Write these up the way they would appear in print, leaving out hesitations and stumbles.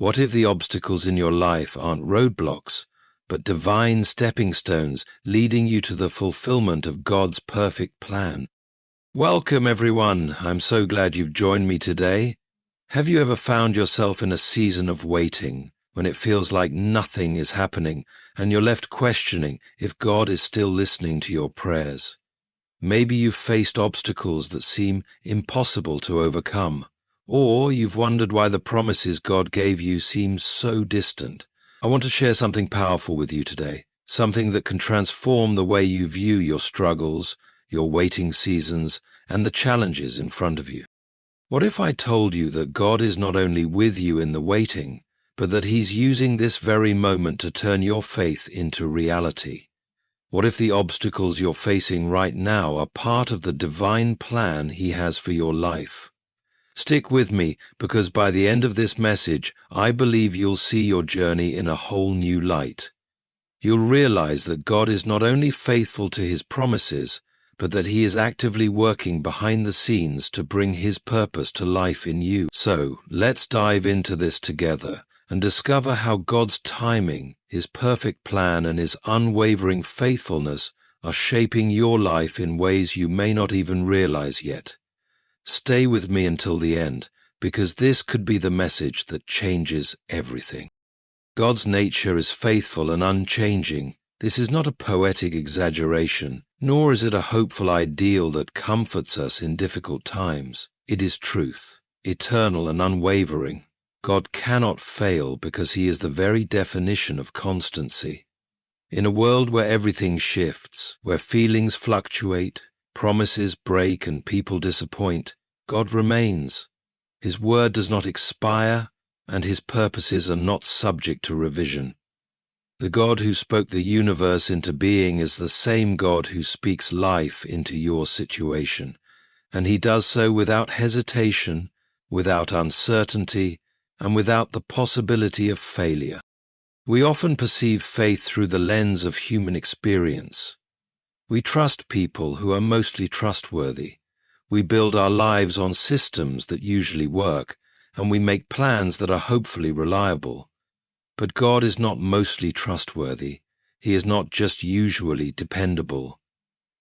What if the obstacles in your life aren't roadblocks, but divine stepping stones leading you to the fulfillment of God's perfect plan? Welcome, everyone. I'm so glad you've joined me today. Have you ever found yourself in a season of waiting, when it feels like nothing is happening, and you're left questioning if God is still listening to your prayers? Maybe you've faced obstacles that seem impossible to overcome, or you've wondered why the promises God gave you seem so distant. I want to share something powerful with you today, something that can transform the way you view your struggles, your waiting seasons, and the challenges in front of you. What if I told you that God is not only with you in the waiting, but that He's using this very moment to turn your faith into reality? What if the obstacles you're facing right now are part of the divine plan He has for your life? Stick with me, because by the end of this message, I believe you'll see your journey in a whole new light. You'll realize that God is not only faithful to His promises, but that He is actively working behind the scenes to bring His purpose to life in you. So, let's dive into this together and discover how God's timing, His perfect plan, and His unwavering faithfulness are shaping your life in ways you may not even realize yet. Stay with me until the end, because this could be the message that changes everything. God's nature is faithful and unchanging. This is not a poetic exaggeration, nor is it a hopeful ideal that comforts us in difficult times. It is truth, eternal and unwavering. God cannot fail because He is the very definition of constancy. In a world where everything shifts, where feelings fluctuate, promises break, and people disappoint, God remains. His word does not expire, and His purposes are not subject to revision. The God who spoke the universe into being is the same God who speaks life into your situation, and He does so without hesitation, without uncertainty, and without the possibility of failure. We often perceive faith through the lens of human experience. We trust people who are mostly trustworthy. We build our lives on systems that usually work, and we make plans that are hopefully reliable. But God is not mostly trustworthy. He is not just usually dependable.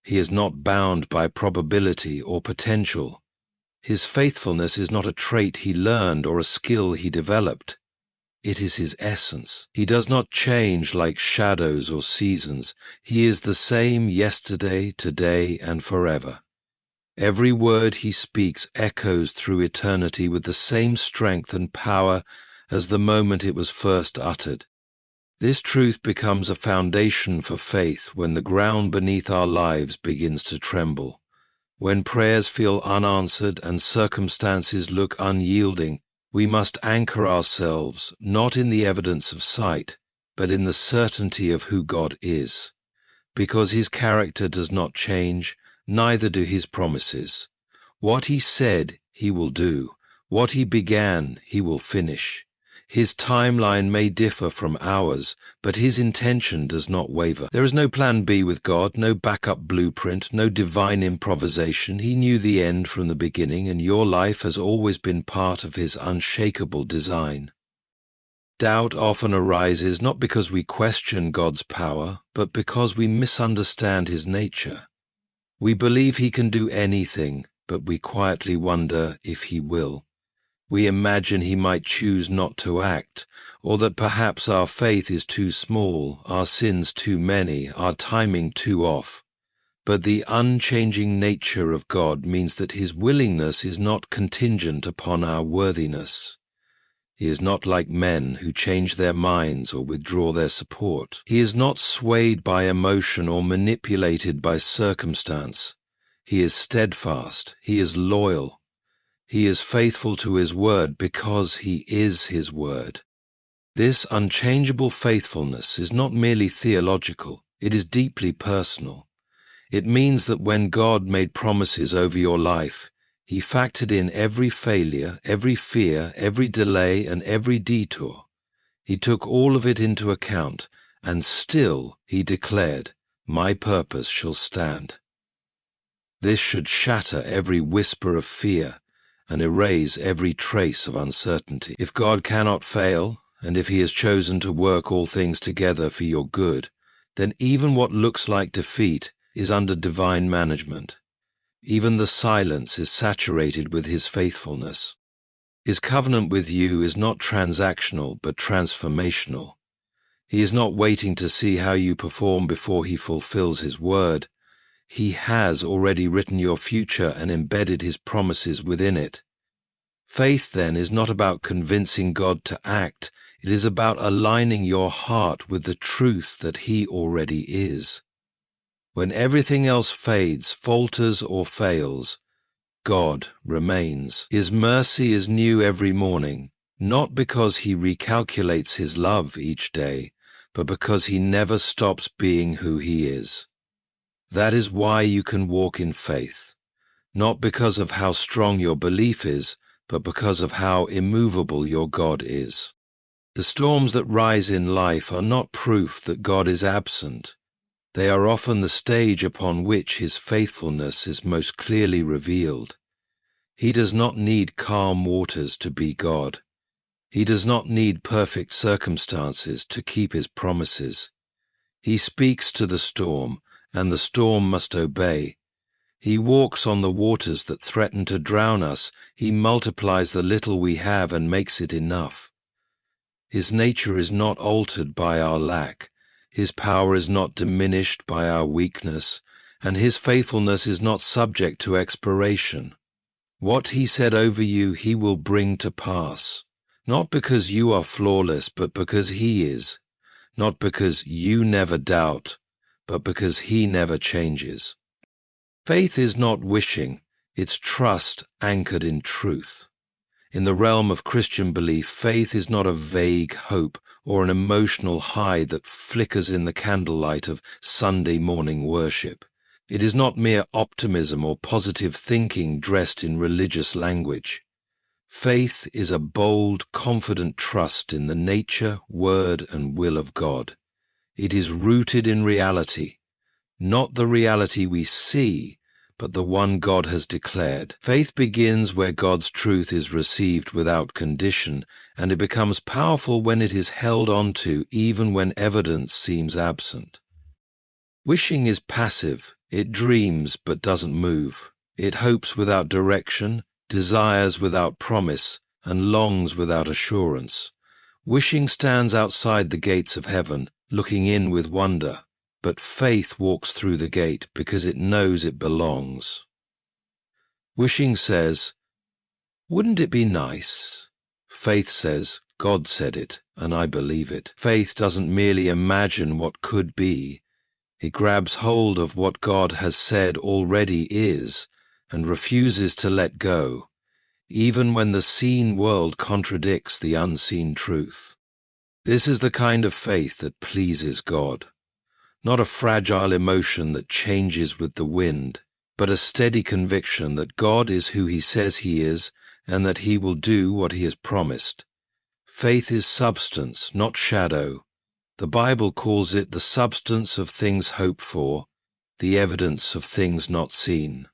He is not bound by probability or potential. His faithfulness is not a trait He learned or a skill He developed. It is His essence. He does not change like shadows or seasons. He is the same yesterday, today, and forever. Every word He speaks echoes through eternity with the same strength and power as the moment it was first uttered. This truth becomes a foundation for faith when the ground beneath our lives begins to tremble. When prayers feel unanswered and circumstances look unyielding, we must anchor ourselves not in the evidence of sight, but in the certainty of who God is. Because His character does not change, neither do His promises. What He said, He will do. What He began, He will finish. His timeline may differ from ours, but His intention does not waver. There is no plan B with God, no backup blueprint, no divine improvisation. He knew the end from the beginning, and your life has always been part of His unshakable design. Doubt often arises not because we question God's power, but because we misunderstand His nature. We believe He can do anything, but we quietly wonder if He will. We imagine He might choose not to act, or that perhaps our faith is too small, our sins too many, our timing too off. But the unchanging nature of God means that His willingness is not contingent upon our worthiness. He is not like men who change their minds or withdraw their support. He is not swayed by emotion or manipulated by circumstance. He is steadfast. He is loyal. He is faithful to His word because He is His word. This unchangeable faithfulness is not merely theological, it is deeply personal. It means that when God made promises over your life, He factored in every failure, every fear, every delay, and every detour. He took all of it into account, and still He declared, "My purpose shall stand." This should shatter every whisper of fear and erase every trace of uncertainty. If God cannot fail, and if he has chosen to work all things together for your good, then even what looks like defeat is under divine management. Even the silence is saturated with his faithfulness. His covenant with you is not transactional but transformational. He is not waiting to see how you perform before he fulfills his word. He has already written your future and embedded his promises within it. Faith, then, is not about convincing God to act. It is about aligning your heart with the truth that he already is. When everything else fades, falters, or fails, God remains. His mercy is new every morning, not because he recalculates his love each day, but because he never stops being who he is. That is why you can walk in faith, not because of how strong your belief is, but because of how immovable your God is. The storms that rise in life are not proof that God is absent. They are often the stage upon which his faithfulness is most clearly revealed. He does not need calm waters to be God. He does not need perfect circumstances to keep his promises. He speaks to the storm, and the storm must obey. He walks on the waters that threaten to drown us. He multiplies the little we have and makes it enough. His nature is not altered by our lack. His power is not diminished by our weakness, and his faithfulness is not subject to expiration. What he said over you, he will bring to pass, not because you are flawless, but because he is, not because you never doubt, but because he never changes. Faith is not wishing, it's trust anchored in truth. In the realm of Christian belief, faith is not a vague hope or an emotional high that flickers in the candlelight of Sunday morning worship. It is not mere optimism or positive thinking dressed in religious language. Faith is a bold, confident trust in the nature, word, and will of God. It is rooted in reality, not the reality we see, but the one God has declared. Faith begins where God's truth is received without condition, and it becomes powerful when it is held on to, even when evidence seems absent. Wishing is passive. It dreams but doesn't move. It hopes without direction, desires without promise, and longs without assurance. Wishing stands outside the gates of heaven, looking in with wonder. But faith walks through the gate because it knows it belongs. Wishing says, "Wouldn't it be nice?" Faith says, "God said it, and I believe it." Faith doesn't merely imagine what could be. It grabs hold of what God has said already is and refuses to let go, even when the seen world contradicts the unseen truth. This is the kind of faith that pleases God. Not a fragile emotion that changes with the wind, but a steady conviction that God is who he says he is and that he will do what he has promised. Faith is substance, not shadow. The Bible calls it the substance of things hoped for, the evidence of things not seen.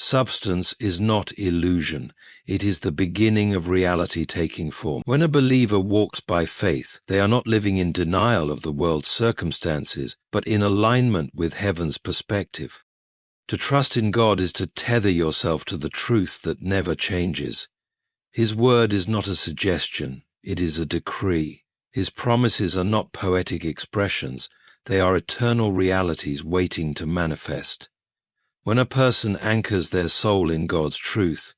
Substance is not illusion. It is the beginning of reality taking form. When a believer walks by faith, they are not living in denial of the world's circumstances, but in alignment with heaven's perspective. To trust in God is to tether yourself to the truth that never changes. His word is not a suggestion, it is a decree. His promises are not poetic expressions, they are eternal realities waiting to manifest. When a person anchors their soul in God's truth,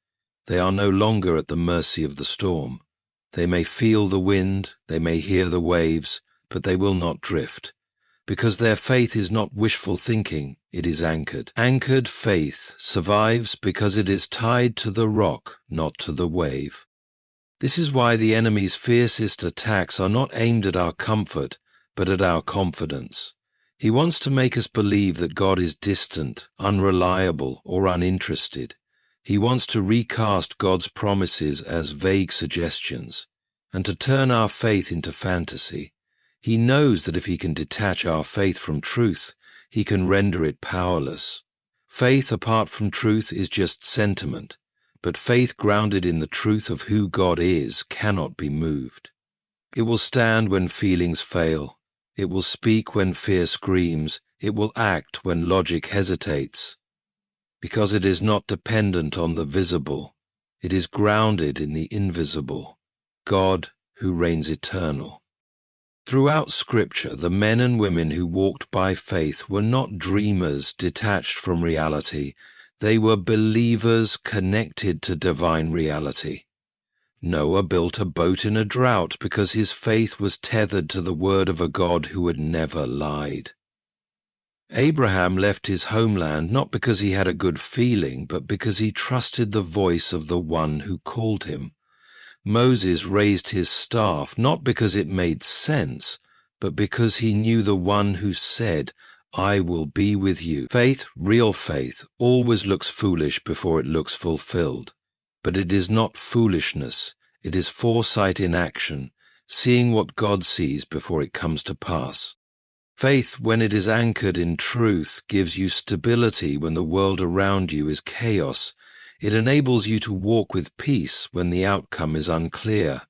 they are no longer at the mercy of the storm. They may feel the wind, they may hear the waves, but they will not drift. Because their faith is not wishful thinking, it is anchored. Anchored faith survives because it is tied to the rock, not to the wave. This is why the enemy's fiercest attacks are not aimed at our comfort, but at our confidence. He wants to make us believe that God is distant, unreliable, or uninterested. He wants to recast God's promises as vague suggestions, and to turn our faith into fantasy. He knows that if he can detach our faith from truth, he can render it powerless. Faith apart from truth is just sentiment, But faith grounded in the truth of who God is cannot be moved. It will stand when feelings fail. It will speak when fear screams. It will act when logic hesitates. Because it is not dependent on the visible. It is grounded in the invisible, God who reigns eternal. Throughout Scripture, the men and women who walked by faith were not dreamers detached from reality. They were believers connected to divine reality. Noah built a boat in a drought because his faith was tethered to the word of a God who had never lied. Abraham left his homeland not because he had a good feeling, but because he trusted the voice of the one who called him. Moses raised his staff not because it made sense, but because he knew the one who said, "I will be with you." Faith, real faith, always looks foolish before it looks fulfilled. But it is not foolishness, it is foresight in action, seeing what God sees before it comes to pass. Faith, when it is anchored in truth, gives you stability when the world around you is chaos. It enables you to walk with peace when the outcome is unclear.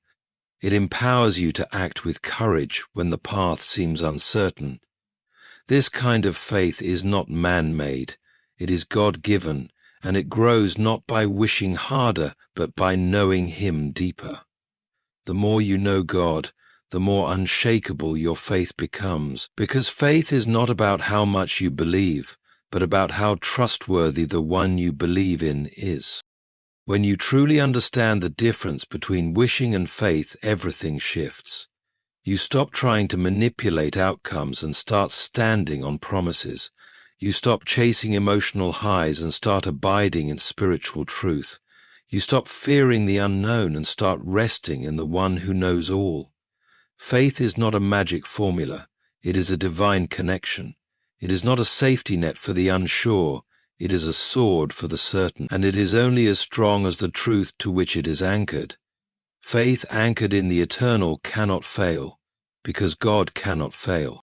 It empowers you to act with courage when the path seems uncertain. This kind of faith is not man-made. It is God-given, and it grows not by wishing harder, but by knowing Him deeper. The more you know God, the more unshakable your faith becomes, because faith is not about how much you believe, but about how trustworthy the one you believe in is. When you truly understand the difference between wishing and faith, everything shifts. You stop trying to manipulate outcomes and start standing on promises. You stop chasing emotional highs and start abiding in spiritual truth. You stop fearing the unknown and start resting in the one who knows all. Faith is not a magic formula. It is a divine connection. It is not a safety net for the unsure. It is a sword for the certain, and it is only as strong as the truth to which it is anchored. Faith anchored in the eternal cannot fail, because God cannot fail.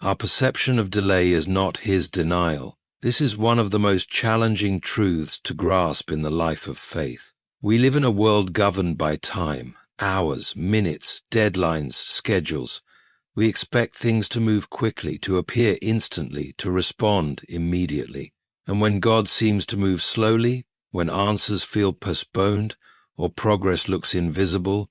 Our perception of delay is not His denial. This is one of the most challenging truths to grasp in the life of faith. We live in a world governed by time, hours, minutes, deadlines, schedules. We expect things to move quickly, to appear instantly, to respond immediately. And when God seems to move slowly, when answers feel postponed, or progress looks invisible,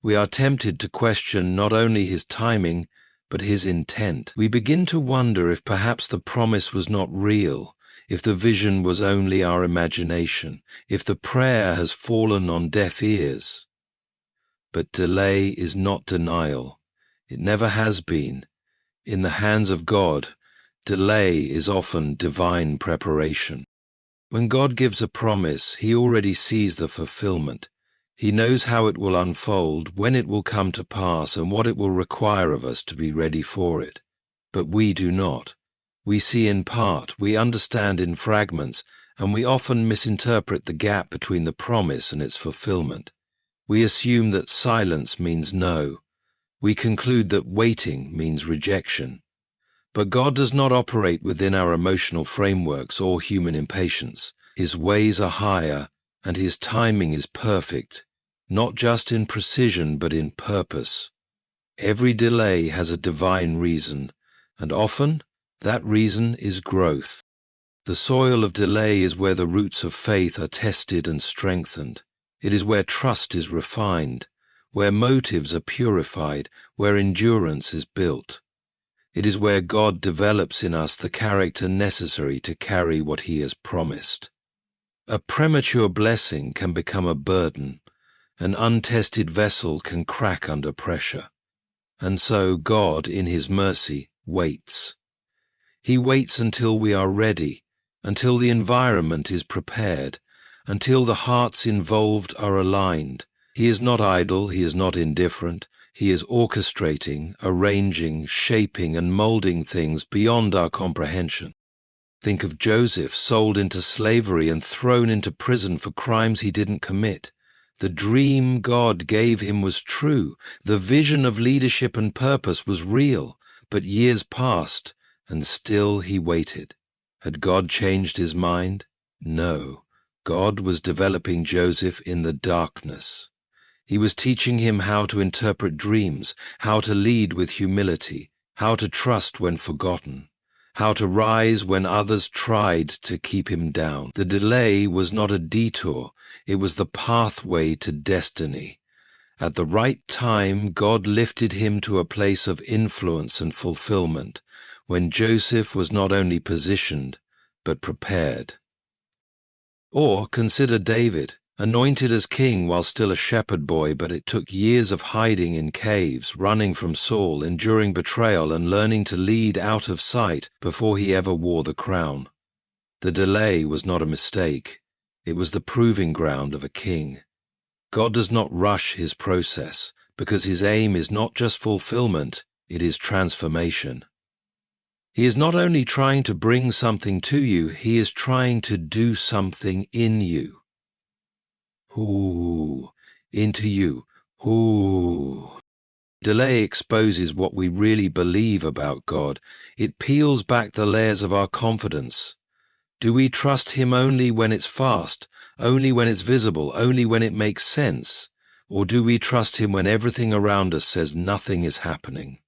we are tempted to question not only His timing, but His intent. We begin to wonder if perhaps the promise was not real, if the vision was only our imagination, if the prayer has fallen on deaf ears. But delay is not denial. It never has been. In the hands of God, delay is often divine preparation. When God gives a promise, He already sees the fulfillment. He knows how it will unfold, when it will come to pass, and what it will require of us to be ready for it. But we do not. We see in part, we understand in fragments, and we often misinterpret the gap between the promise and its fulfillment. We assume that silence means no. We conclude that waiting means rejection. But God does not operate within our emotional frameworks or human impatience. His ways are higher, and His timing is perfect, not just in precision but in purpose. Every delay has a divine reason, and often that reason is growth. The soil of delay is where the roots of faith are tested and strengthened. It is where trust is refined, where motives are purified, where endurance is built. It is where God develops in us the character necessary to carry what He has promised. A premature blessing can become a burden. An untested vessel can crack under pressure. And so God, in His mercy, waits. He waits until we are ready, until the environment is prepared, until the hearts involved are aligned. He is not idle, He is not indifferent. He is orchestrating, arranging, shaping, and molding things beyond our comprehension. Think of Joseph, sold into slavery and thrown into prison for crimes he didn't commit. The dream God gave him was true. The vision of leadership and purpose was real. But years passed, and still he waited. Had God changed His mind? No. God was developing Joseph in the darkness. He was teaching him how to interpret dreams, how to lead with humility, how to trust when forgotten, how to rise when others tried to keep him down. The delay was not a detour, it was the pathway to destiny. At the right time, God lifted him to a place of influence and fulfillment, when Joseph was not only positioned, but prepared. Or consider David, anointed as king while still a shepherd boy, but it took years of hiding in caves, running from Saul, enduring betrayal, and learning to lead out of sight before he ever wore the crown. The delay was not a mistake. It was the proving ground of a king. God does not rush his process, because his aim is not just fulfillment, it is transformation. He is not only trying to bring something to you, he is trying to do something in you. Into you. Delay exposes what we really believe about God. It peels back the layers of our confidence. Do we trust him only when it's fast, only when it's visible, only when it makes sense? Or do we trust him when everything around us says nothing is happening?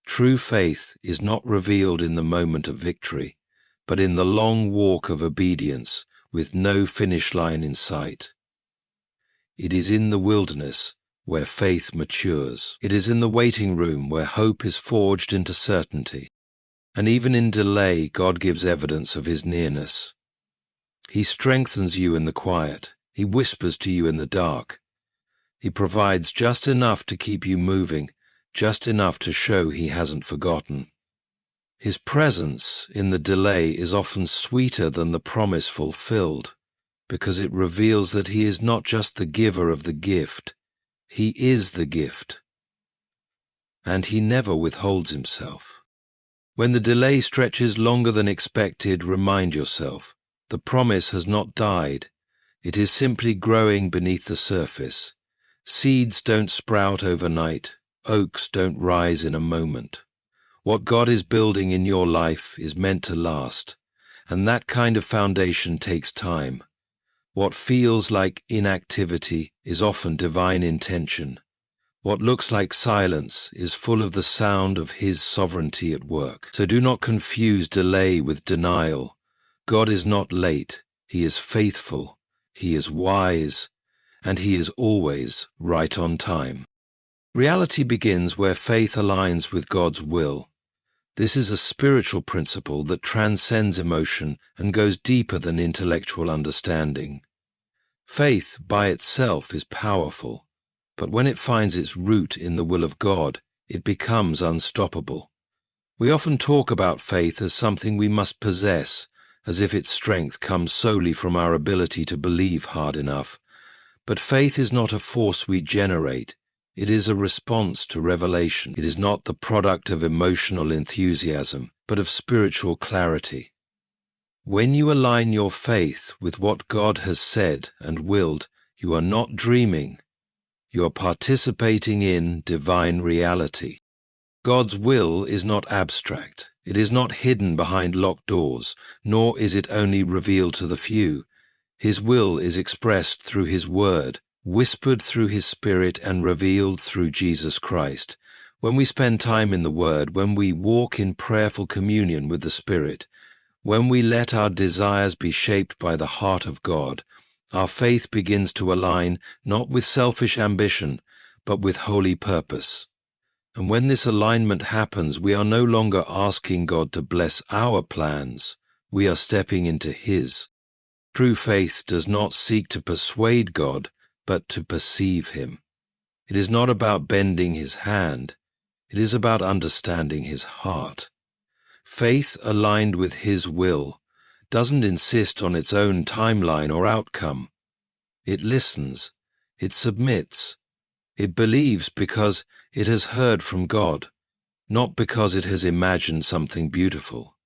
True faith is not revealed in the moment of victory, but in the long walk of obedience with no finish line in sight. It is in the wilderness where faith matures. It is in the waiting room where hope is forged into certainty. And even in delay, God gives evidence of his nearness. He strengthens you in the quiet. He whispers to you in the dark. He provides just enough to keep you moving, just enough to show he hasn't forgotten. His presence in the delay is often sweeter than the promise fulfilled, because it reveals that he is not just the giver of the gift, he is the gift. And he never withholds himself. When the delay stretches longer than expected, remind yourself, the promise has not died. It is simply growing beneath the surface. Seeds don't sprout overnight. Oaks don't rise in a moment. What God is building in your life is meant to last, and that kind of foundation takes time. What feels like inactivity is often divine intention. What looks like silence is full of the sound of his sovereignty at work. So do not confuse delay with denial. God is not late. He is faithful. He is wise. And he is always right on time. Reality begins where faith aligns with God's will. This is a spiritual principle that transcends emotion and goes deeper than intellectual understanding. Faith by itself is powerful, but when it finds its root in the will of God, it becomes unstoppable. We often talk about faith as something we must possess, as if its strength comes solely from our ability to believe hard enough. But faith is not a force we generate. It is a response to revelation. It is not the product of emotional enthusiasm, but of spiritual clarity. When you align your faith with what God has said and willed, you are not dreaming. You are participating in divine reality. God's will is not abstract. It is not hidden behind locked doors, nor is it only revealed to the few. His will is expressed through his word, whispered through his Spirit, and revealed through Jesus Christ. When we spend time in the Word, when we walk in prayerful communion with the Spirit, when we let our desires be shaped by the heart of God, our faith begins to align not with selfish ambition, but with holy purpose. And when this alignment happens, we are no longer asking God to bless our plans. We are stepping into his. True faith does not seek to persuade God, but to perceive him. It is not about bending his hand. It is about understanding his heart. Faith aligned with his will doesn't insist on its own timeline or outcome. It listens. It submits. It believes because it has heard from God, not because it has imagined something beautiful.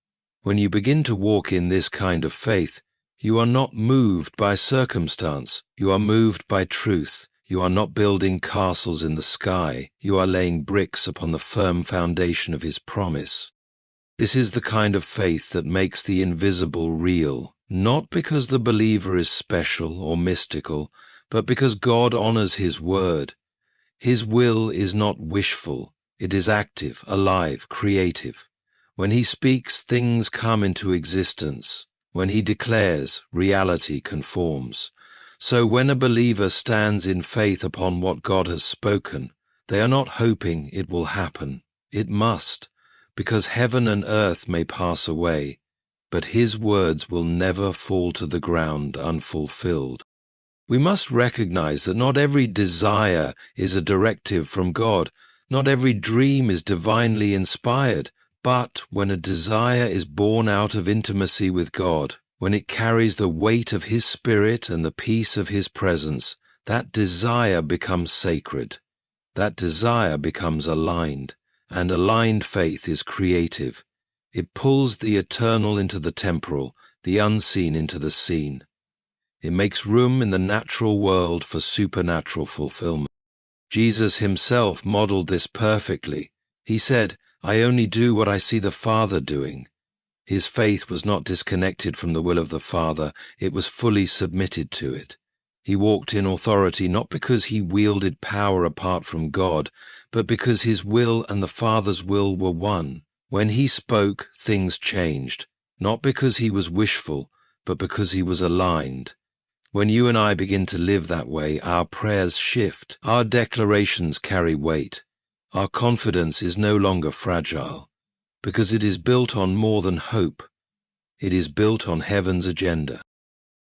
When you begin to walk in this kind of faith, you are not moved by circumstance. You are moved by truth. You are not building castles in the sky. You are laying bricks upon the firm foundation of his promise. This is the kind of faith that makes the invisible real, not because the believer is special or mystical, but because God honors His word. His will is not wishful, it is active, alive, creative. When He speaks, things come into existence. When He declares, reality conforms. So when a believer stands in faith upon what God has spoken, they are not hoping it will happen. It must, because heaven and earth may pass away, but His words will never fall to the ground unfulfilled. We must recognize that not every desire is a directive from God, not every dream is divinely inspired, but when a desire is born out of intimacy with God, when it carries the weight of His Spirit and the peace of His presence, that desire becomes sacred. That desire becomes aligned, and aligned faith is creative. It pulls the eternal into the temporal, the unseen into the seen. It makes room in the natural world for supernatural fulfillment. Jesus Himself modeled this perfectly. He said, "I only do what I see the Father doing." His faith was not disconnected from the will of the Father, it was fully submitted to it. He walked in authority not because He wielded power apart from God, but because His will and the Father's will were one. When He spoke, things changed, not because He was wishful, but because He was aligned. When you and I begin to live that way, our prayers shift, our declarations carry weight. Our confidence is no longer fragile, because it is built on more than hope. It is built on heaven's agenda.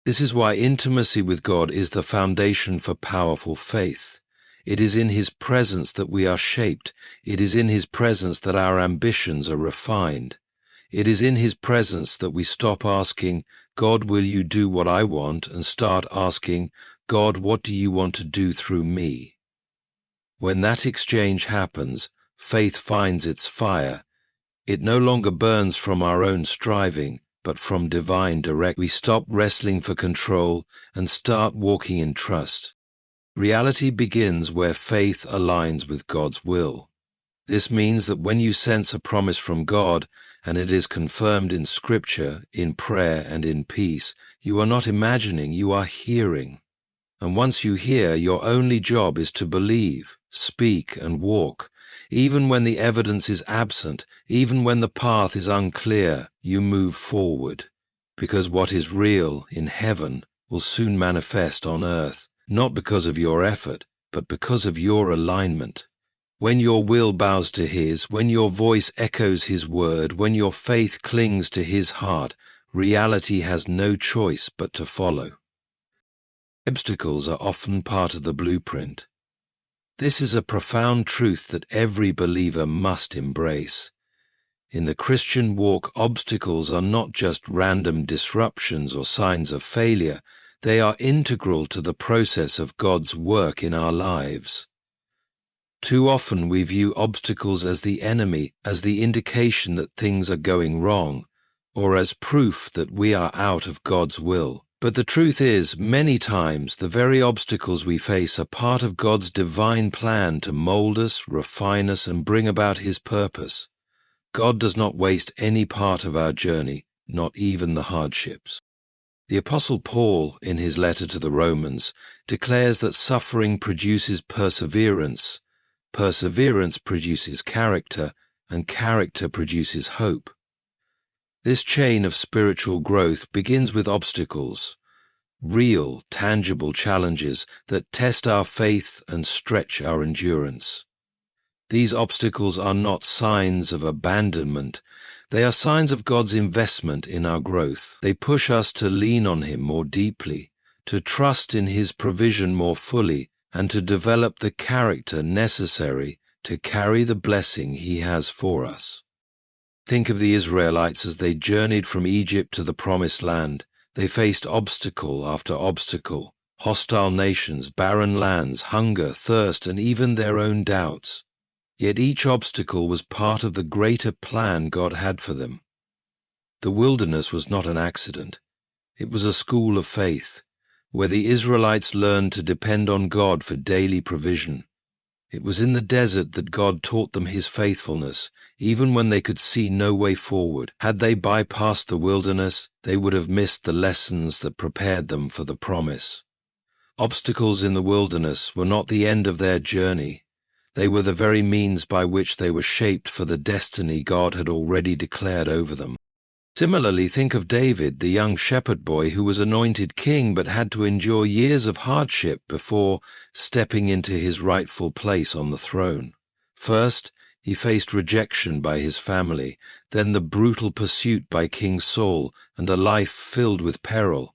This is why intimacy with God is the foundation for powerful faith. It is in His presence that we are shaped. It is in His presence that our ambitions are refined. It is in His presence that we stop asking, "God, will you do what I want?" and start asking, "God, what do you want to do through me?" When that exchange happens, faith finds its fire. It no longer burns from our own striving, but from divine direction. We stop wrestling for control and start walking in trust. Reality begins where faith aligns with God's will. This means that when you sense a promise from God, and it is confirmed in Scripture, in prayer, and in peace, you are not imagining, you are hearing. And once you hear, your only job is to believe, speak, and walk. Even when the evidence is absent, even when the path is unclear, you move forward. Because what is real in heaven will soon manifest on earth, not because of your effort, but because of your alignment. When your will bows to His, when your voice echoes His word, when your faith clings to His heart, reality has no choice but to follow. Obstacles are often part of the blueprint. This is a profound truth that every believer must embrace. In the Christian walk, obstacles are not just random disruptions or signs of failure. They are integral to the process of God's work in our lives. Too often we view obstacles as the enemy, as the indication that things are going wrong, or as proof that we are out of God's will. But the truth is, many times the very obstacles we face are part of God's divine plan to mold us, refine us, and bring about His purpose. God does not waste any part of our journey, not even the hardships. The Apostle Paul, in his letter to the Romans, declares that suffering produces perseverance, perseverance produces character, and character produces hope. This chain of spiritual growth begins with obstacles, real, tangible challenges that test our faith and stretch our endurance. These obstacles are not signs of abandonment. They are signs of God's investment in our growth. They push us to lean on Him more deeply, to trust in His provision more fully, and to develop the character necessary to carry the blessing He has for us. Think of the Israelites as they journeyed from Egypt to the Promised Land. They faced obstacle after obstacle, hostile nations, barren lands, hunger, thirst, and even their own doubts. Yet each obstacle was part of the greater plan God had for them. The wilderness was not an accident. It was a school of faith, where the Israelites learned to depend on God for daily provision. It was in the desert that God taught them his faithfulness, even when they could see no way forward. Had they bypassed the wilderness, they would have missed the lessons that prepared them for the promise. Obstacles in the wilderness were not the end of their journey. They were the very means by which they were shaped for the destiny God had already declared over them. Similarly, think of David, the young shepherd boy who was anointed king but had to endure years of hardship before stepping into his rightful place on the throne. First, he faced rejection by his family, then the brutal pursuit by King Saul, and a life filled with peril.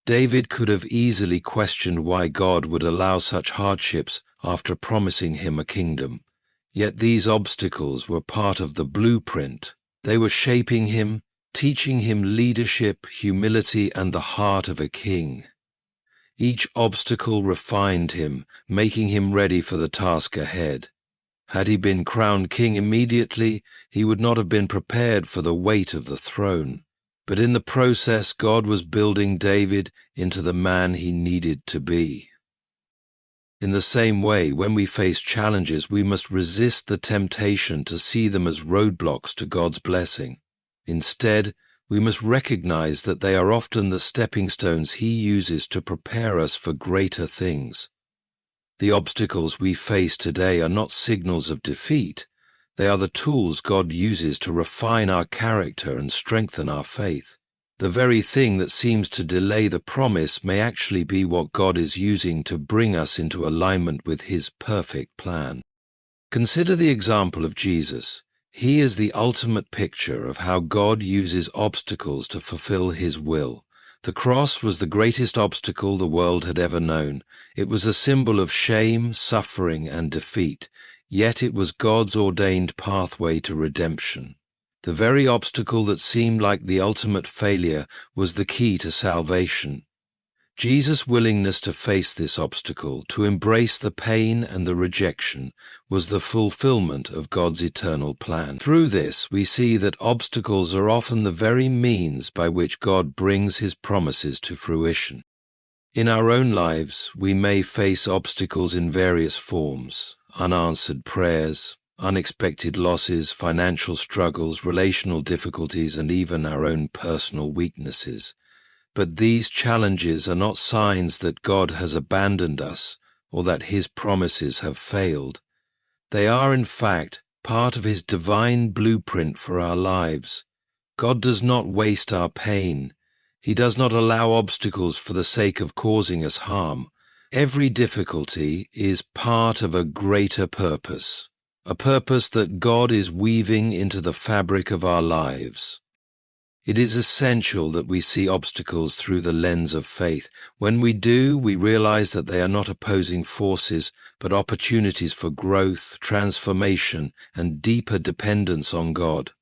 David could have easily questioned why God would allow such hardships after promising him a kingdom. Yet these obstacles were part of the blueprint. They were shaping him, teaching him leadership, humility, and the heart of a king. Each obstacle refined him, making him ready for the task ahead. Had he been crowned king immediately, he would not have been prepared for the weight of the throne. But in the process, God was building David into the man he needed to be. In the same way, when we face challenges, we must resist the temptation to see them as roadblocks to God's blessing. Instead, we must recognize that they are often the stepping stones he uses to prepare us for greater things. The obstacles we face today are not signals of defeat. They are the tools God uses to refine our character and strengthen our faith. The very thing that seems to delay the promise may actually be what God is using to bring us into alignment with his perfect plan. Consider the example of Jesus. He is the ultimate picture of how God uses obstacles to fulfill his will. The cross was the greatest obstacle the world had ever known. It was a symbol of shame, suffering, and defeat, yet it was God's ordained pathway to redemption. The very obstacle that seemed like the ultimate failure was the key to salvation. Jesus' willingness to face this obstacle, to embrace the pain and the rejection, was the fulfillment of God's eternal plan. Through this, we see that obstacles are often the very means by which God brings his promises to fruition. In our own lives, we may face obstacles in various forms: unanswered prayers, unexpected losses, financial struggles, relational difficulties, and even our own personal weaknesses. But these challenges are not signs that God has abandoned us or that his promises have failed. They are, in fact, part of his divine blueprint for our lives. God does not waste our pain. He does not allow obstacles for the sake of causing us harm. Every difficulty is part of a greater purpose, a purpose that God is weaving into the fabric of our lives. It is essential that we see obstacles through the lens of faith. When we do, we realize that they are not opposing forces, but opportunities for growth, transformation, and deeper dependence on God.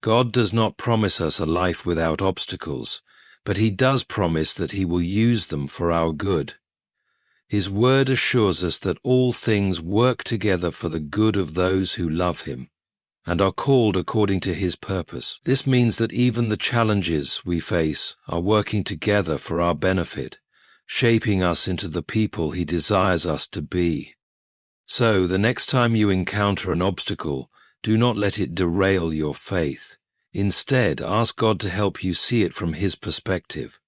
God does not promise us a life without obstacles, but he does promise that he will use them for our good. His word assures us that all things work together for the good of those who love him and are called according to his purpose. This means that even the challenges we face are working together for our benefit, shaping us into the people he desires us to be. So, the next time you encounter an obstacle, do not let it derail your faith. Instead, ask God to help you see it from his perspective.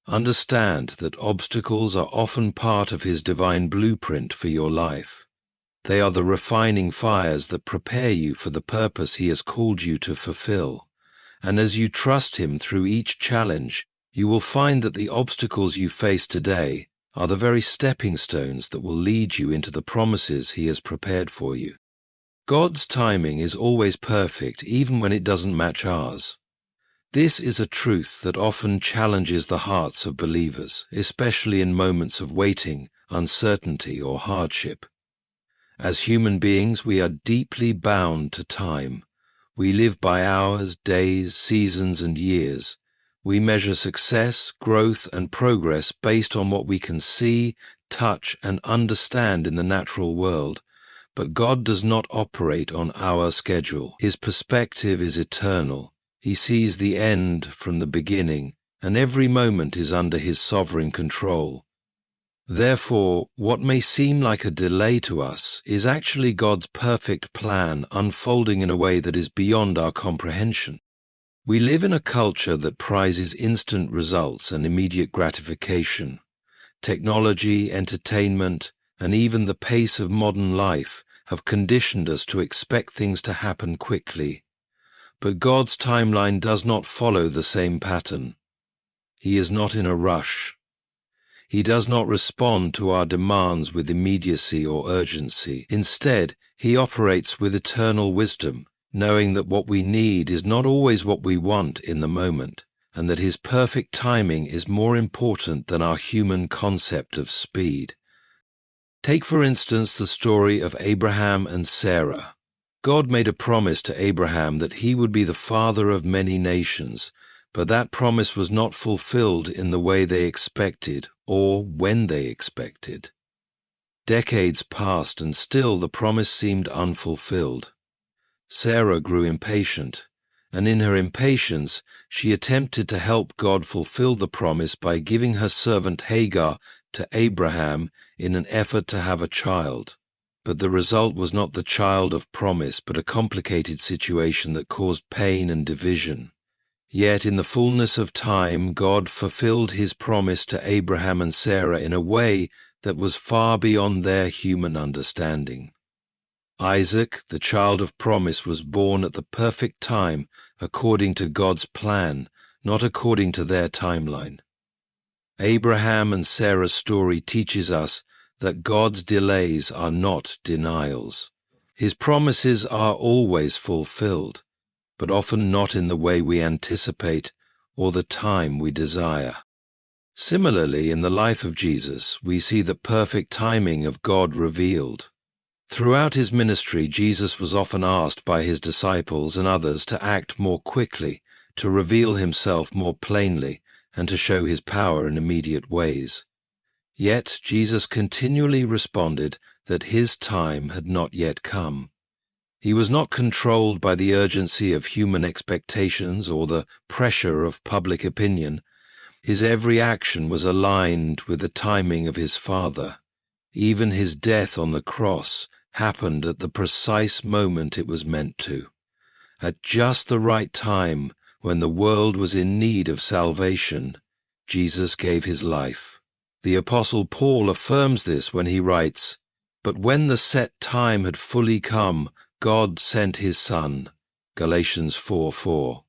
Understand that obstacles are often part of his divine blueprint for your life. They are the refining fires that prepare you for the purpose he has called you to fulfill. And as you trust him through each challenge, you will find that the obstacles you face today are the very stepping stones that will lead you into the promises he has prepared for you. God's timing is always perfect, even when it doesn't match ours. This is a truth that often challenges the hearts of believers, especially in moments of waiting, uncertainty, or hardship. As human beings, we are deeply bound to time. We live by hours, days, seasons, and years. We measure success, growth, and progress based on what we can see, touch, and understand in the natural world. But God does not operate on our schedule. His perspective is eternal. He sees the end from the beginning, and every moment is under his sovereign control. Therefore, what may seem like a delay to us is actually God's perfect plan unfolding in a way that is beyond our comprehension. We live in a culture that prizes instant results and immediate gratification. Technology, entertainment, and even the pace of modern life have conditioned us to expect things to happen quickly. But God's timeline does not follow the same pattern. He is not in a rush. He does not respond to our demands with immediacy or urgency. Instead, he operates with eternal wisdom, knowing that what we need is not always what we want in the moment, and that his perfect timing is more important than our human concept of speed. Take, for instance, the story of Abraham and Sarah. God made a promise to Abraham that he would be the father of many nations, but that promise was not fulfilled in the way they expected or when they expected. Decades passed and still the promise seemed unfulfilled. Sarah grew impatient, and in her impatience she attempted to help God fulfill the promise by giving her servant Hagar to Abraham in an effort to have a child. But the result was not the child of promise, but a complicated situation that caused pain and division. Yet in the fullness of time, God fulfilled his promise to Abraham and Sarah in a way that was far beyond their human understanding. Isaac, the child of promise, was born at the perfect time according to God's plan, not according to their timeline. Abraham and Sarah's story teaches us that God's delays are not denials. His promises are always fulfilled, but often not in the way we anticipate or the time we desire. Similarly, in the life of Jesus, we see the perfect timing of God revealed. Throughout his ministry, Jesus was often asked by his disciples and others to act more quickly, to reveal himself more plainly, and to show his power in immediate ways. Yet Jesus continually responded that his time had not yet come. He was not controlled by the urgency of human expectations or the pressure of public opinion. His every action was aligned with the timing of his Father. Even his death on the cross happened at the precise moment it was meant to. At just the right time, when the world was in need of salvation, Jesus gave his life. The Apostle Paul affirms this when he writes, "But when the set time had fully come, God sent his Son." Galatians 4:4.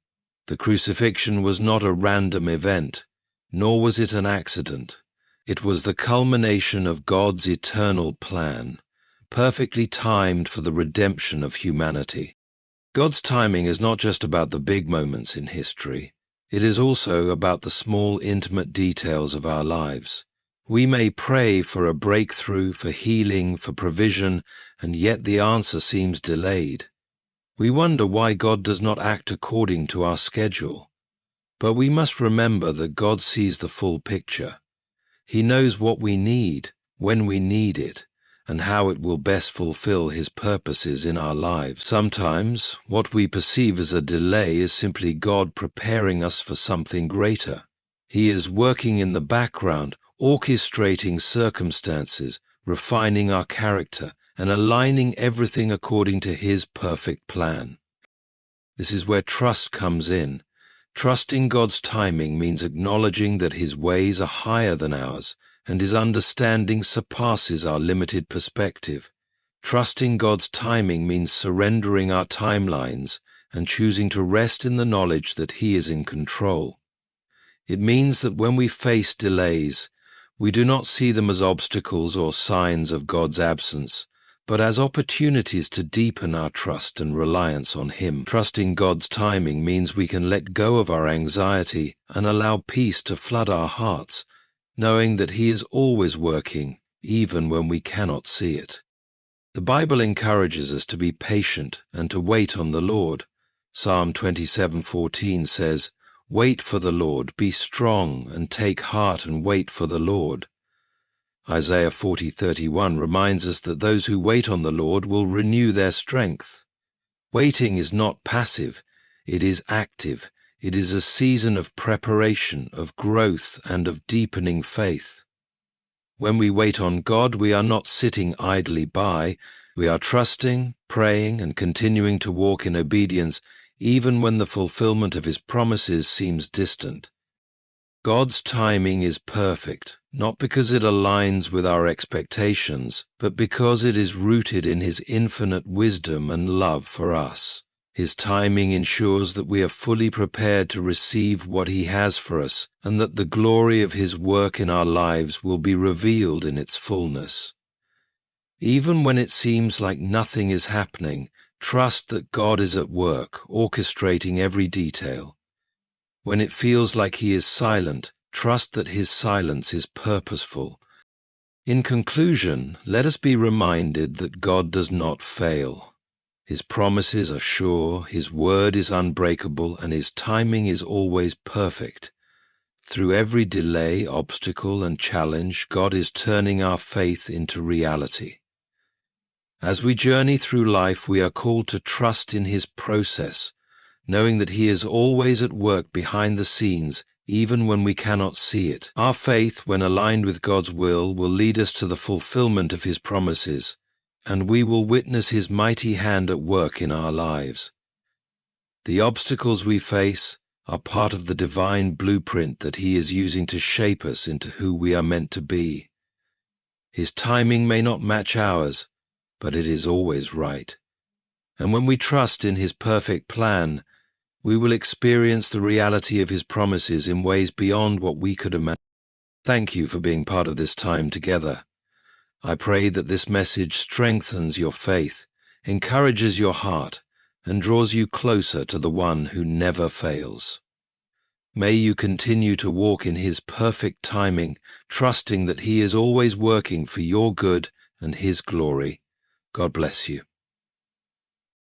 The crucifixion was not a random event, nor was it an accident. It was the culmination of God's eternal plan, perfectly timed for the redemption of humanity. God's timing is not just about the big moments in history. It is also about the small, intimate details of our lives. We may pray for a breakthrough, for healing, for provision, and yet the answer seems delayed. We wonder why God does not act according to our schedule. But we must remember that God sees the full picture. He knows what we need, when we need it, and how it will best fulfill his purposes in our lives. Sometimes, what we perceive as a delay is simply God preparing us for something greater. He is working in the background, orchestrating circumstances, refining our character, and aligning everything according to his perfect plan. This is where trust comes in. Trusting God's timing means acknowledging that his ways are higher than ours, and his understanding surpasses our limited perspective. Trusting God's timing means surrendering our timelines and choosing to rest in the knowledge that he is in control. It means that when we face delays, we do not see them as obstacles or signs of God's absence, but as opportunities to deepen our trust and reliance on him. Trusting God's timing means we can let go of our anxiety and allow peace to flood our hearts, knowing that he is always working, even when we cannot see it. The Bible encourages us to be patient and to wait on the Lord. Psalm 27:14 says, "Wait for the Lord, be strong, and take heart and wait for the Lord." Isaiah 40:31 reminds us that those who wait on the Lord will renew their strength. Waiting is not passive, it is active. It is a season of preparation, of growth, and of deepening faith. When we wait on God, we are not sitting idly by. We are trusting, praying, and continuing to walk in obedience, even when the fulfillment of His promises seems distant. God's timing is perfect, not because it aligns with our expectations, but because it is rooted in His infinite wisdom and love for us. His timing ensures that we are fully prepared to receive what He has for us, and that the glory of His work in our lives will be revealed in its fullness. Even when it seems like nothing is happening, trust that God is at work, orchestrating every detail. When it feels like He is silent, trust that His silence is purposeful. In conclusion, let us be reminded that God does not fail. His promises are sure, His word is unbreakable, and His timing is always perfect. Through every delay, obstacle, and challenge, God is turning our faith into reality. As we journey through life, we are called to trust in His process, knowing that He is always at work behind the scenes, even when we cannot see it. Our faith, when aligned with God's will lead us to the fulfillment of His promises, and we will witness His mighty hand at work in our lives. The obstacles we face are part of the divine blueprint that He is using to shape us into who we are meant to be. His timing may not match ours, but it is always right. And when we trust in His perfect plan, we will experience the reality of His promises in ways beyond what we could imagine. Thank you for being part of this time together. I pray that this message strengthens your faith, encourages your heart, and draws you closer to the One who never fails. May you continue to walk in His perfect timing, trusting that He is always working for your good and His glory. God bless you.